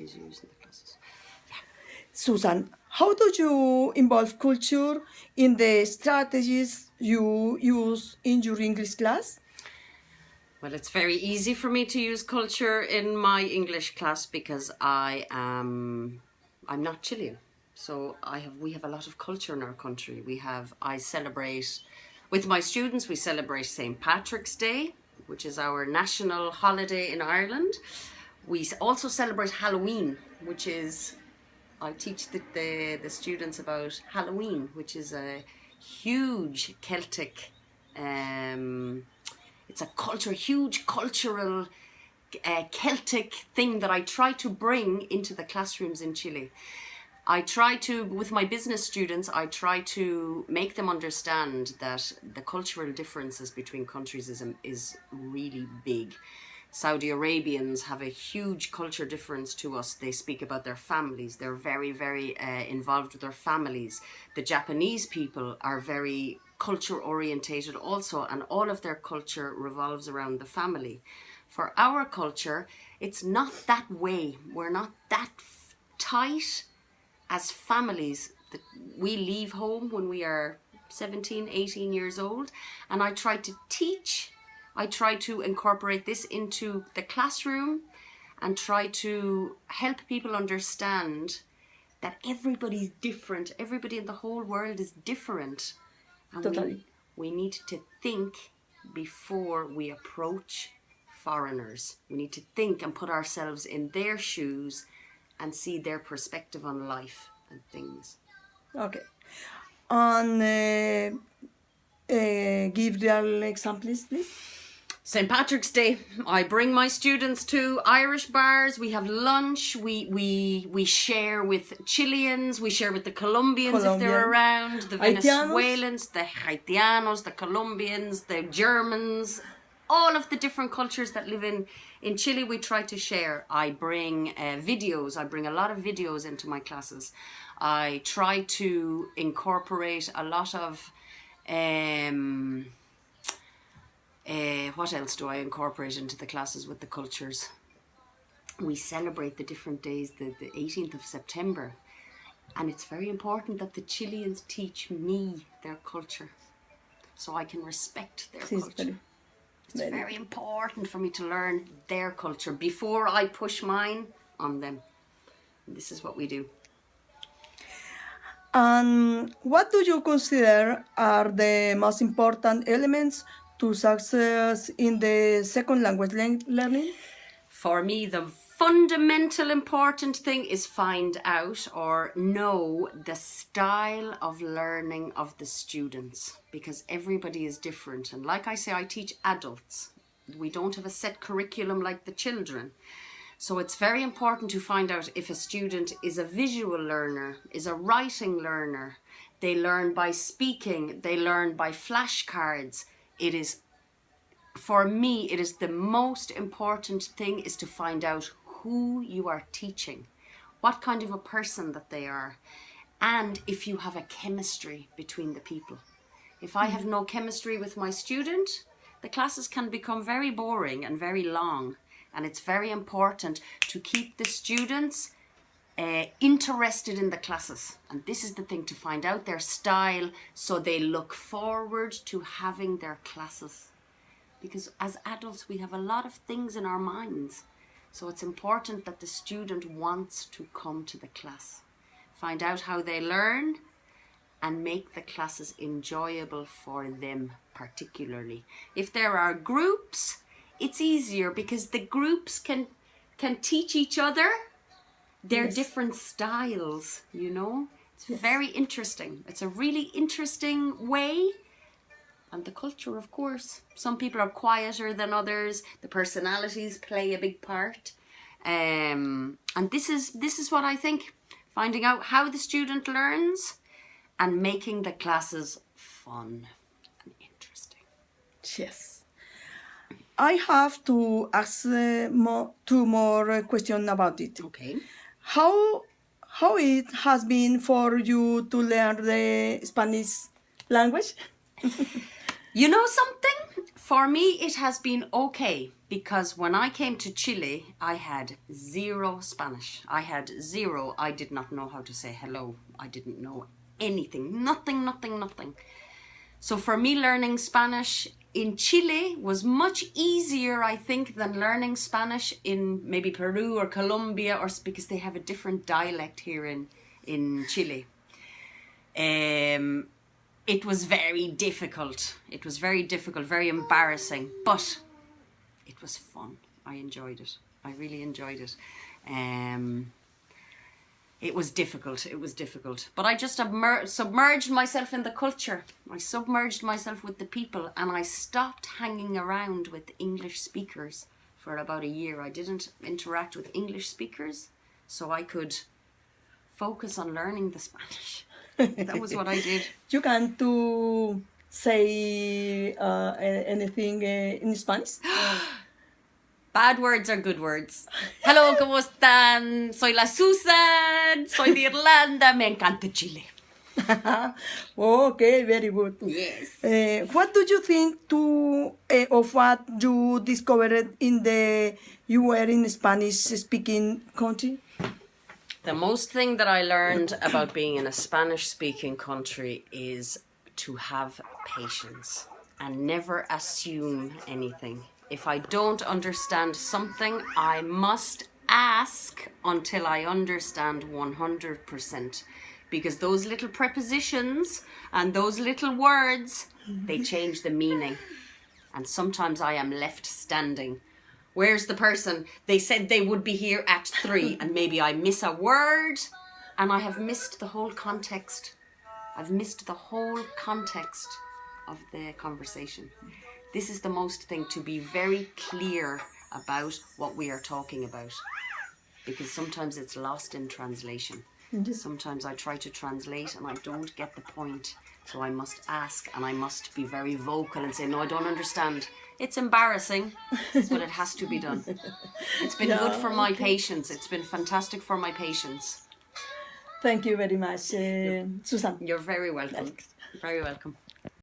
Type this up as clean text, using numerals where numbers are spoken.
is used in the classes. Susan, how do you involve culture in the strategies you use in your English class? Well, it's very easy for me to use culture in my English class because I'm not Chilean. So we have a lot of culture in our country. I celebrate with my students, we celebrate St. Patrick's Day, which is our national holiday in Ireland. We also celebrate Halloween, which is I teach the students about Halloween, which is a huge Celtic it's a huge cultural Celtic thing that I try to bring into the classrooms in Chile. With my business students, I try to make them understand that the cultural differences between countries is really big. Saudi Arabians have a huge culture difference to us. They speak about their families. They're very, very involved with their families. The Japanese people are very culture orientated also, and all of their culture revolves around the family. For our culture, it's not that way. We're not that tight as families. We leave home when we are 17, 18 years old, and I try to incorporate this into the classroom and try to help people understand that everybody's different. Everybody in the whole world is different. And Totally. we need to think before we approach foreigners. We need to think and put ourselves in their shoes and see their perspective on life and things. Okay. And give real examples, please. St. Patrick's Day, I bring my students to Irish bars. We have lunch. We share with Chileans. We share with the Colombians if they're around. The Venezuelans, the Haitianos, the Colombians, the Germans. All of the different cultures that live in Chile, we try to share. I bring videos. I bring a lot of videos into my classes. I try to incorporate a lot of... what else do I incorporate into the classes with the cultures? We celebrate the different days, the 18th of September. And it's very important that the Chileans teach me their culture so I can respect their culture. It's very important for me to learn their culture before I push mine on them. This is what we do. And what do you consider are the most important elements to success in the second language learning? For me, the fundamental important thing is find out or know the style of learning of the students, because everybody is different. And like I say, I teach adults. We don't have a set curriculum like the children. So it's very important to find out if a student is a visual learner, is a writing learner. They learn by speaking, they learn by flashcards. For me, it is the most important thing is to find out who you are teaching, what kind of a person that they are, and if you have a chemistry between the people. If I have no chemistry with my student, the classes can become very boring and very long. And it's very important to keep the students interested in the classes. And this is the thing, to find out their style so they look forward to having their classes. Because as adults, we have a lot of things in our minds. So it's important that the student wants to come to the class. Find out how they learn and make the classes enjoyable for them particularly. If there are groups, it's easier because the groups can teach each other their different styles, you know. It's very interesting. It's a really interesting way. And the culture, of course. Some people are quieter than others. The personalities play a big part. And this is what I think. Finding out how the student learns and making the classes fun and interesting. Yes. I have to ask two more questions about it. Okay. How it has been for you to learn the Spanish language? You know something? For me, it has been okay. because when I came to Chile, I had zero Spanish. I had zero. I did not know how to say hello. I didn't know anything. Nothing. So for me, learning Spanish in Chile was much easier, I think, than learning Spanish in maybe Peru or Colombia, or because they have a different dialect here in Chile. It was very difficult. It was very difficult, very embarrassing, but it was fun. I enjoyed it. I really enjoyed it. It was difficult. But I just submerged myself in the culture. I submerged myself with the people, and I stopped hanging around with English speakers for about a year. I didn't interact with English speakers, so I could focus on learning the Spanish. That was what I did. You can't to say anything in Spanish? Bad words are good words. Hello, ¿cómo están? Soy la Susan. Soy de Irlanda. Me encanta Chile. Okay, very good. Yes. What do you think of what you discovered you were in Spanish-speaking country? The most thing that I learned about being in a Spanish-speaking country is to have patience and never assume anything. If I don't understand something, I must ask until I understand 100%. Because those little prepositions and those little words, they change the meaning. And sometimes I am left standing. Where's the person? They said they would be here at 3, and maybe I miss a word, and I have missed the whole context. I've missed the whole context of the conversation. This is the most thing, to be very clear about what we are talking about, because sometimes it's lost in translation. Sometimes I try to translate and I don't get the point, so I must ask and I must be very vocal and say, no, I don't understand. It's embarrassing, but it has to be done. It's been good for my patience. It's been fantastic for my patience. Thank you very much, Susan. You're very welcome. Very welcome.